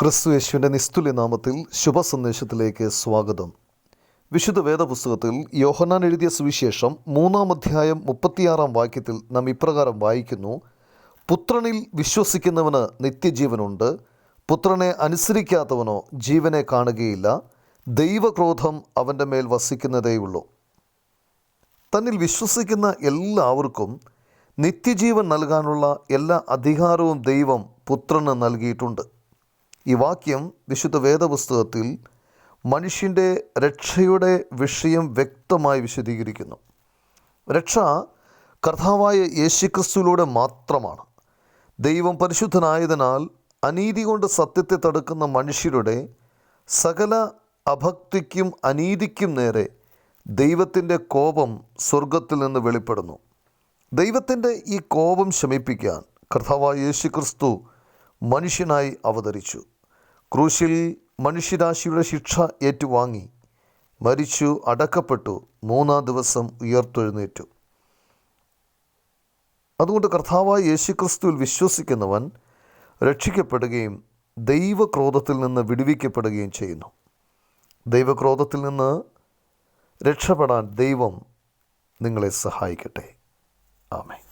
ക്രിസ്തു യേശുവിൻ്റെ നിസ്തുല്യ നാമത്തിൽ ശുഭസന്ദേശത്തിലേക്ക് സ്വാഗതം. വിശുദ്ധ വേദപുസ്തകത്തിൽ യോഹന്നാൻ എഴുതിയ സുവിശേഷം 3-ാം അധ്യായം 36-ാം വാക്യത്തിൽ നാം ഇപ്രകാരം വായിക്കുന്നു: പുത്രനിൽ വിശ്വസിക്കുന്നവന് നിത്യജീവനുണ്ട്, പുത്രനെ അനുസരിക്കാത്തവനോ ജീവനെ കാണുകയില്ല, ദൈവക്രോധം അവൻ്റെ മേൽ വസിക്കുന്നതേയുള്ളൂ. തന്നിൽ വിശ്വസിക്കുന്ന എല്ലാവർക്കും നിത്യജീവൻ നൽകാനുള്ള എല്ലാ അധികാരവും ദൈവം പുത്രന് നൽകിയിട്ടുണ്ട്. ഈ വാക്യം വിശുദ്ധ വേദപുസ്തകത്തിൽ മനുഷ്യൻ്റെ രക്ഷയുടെ വിഷയം വ്യക്തമായി വിശദീകരിക്കുന്നു. രക്ഷ കർത്താവായ യേശുക്രിസ്തുവിലൂടെ മാത്രമാണ്. ദൈവം പരിശുദ്ധനായതിനാൽ അനീതി കൊണ്ട് സത്യത്തെ തടുക്കുന്ന മനുഷ്യരുടെ സകല അഭക്തിക്കും അനീതിക്കും നേരെ ദൈവത്തിൻ്റെ കോപം സ്വർഗത്തിൽ നിന്ന് വെളിപ്പെടുന്നു. ദൈവത്തിൻ്റെ ഈ കോപം ശമിപ്പിക്കാൻ കർത്താവായ യേശുക്രിസ്തു മനുഷ്യനായി അവതരിച്ചു. ക്രൂശിൽ മനുഷ്യരാശിയുടെ ശിക്ഷ ഏറ്റുവാങ്ങി മരിച്ചു, അടക്കപ്പെട്ടു, 3-ാം ദിവസം ഉയർത്തെഴുന്നേറ്റു. അതുകൊണ്ട് കർത്താവായ യേശുക്രിസ്തുവിൽ വിശ്വസിക്കുന്നവൻ രക്ഷിക്കപ്പെടുകയും ദൈവക്രോധത്തിൽ നിന്ന് വിടുവിക്കപ്പെടുകയും ചെയ്യുന്നു. ദൈവക്രോധത്തിൽ നിന്ന് രക്ഷപ്പെടാൻ ദൈവം നിങ്ങളെ സഹായിക്കട്ടെ. ആമേൻ.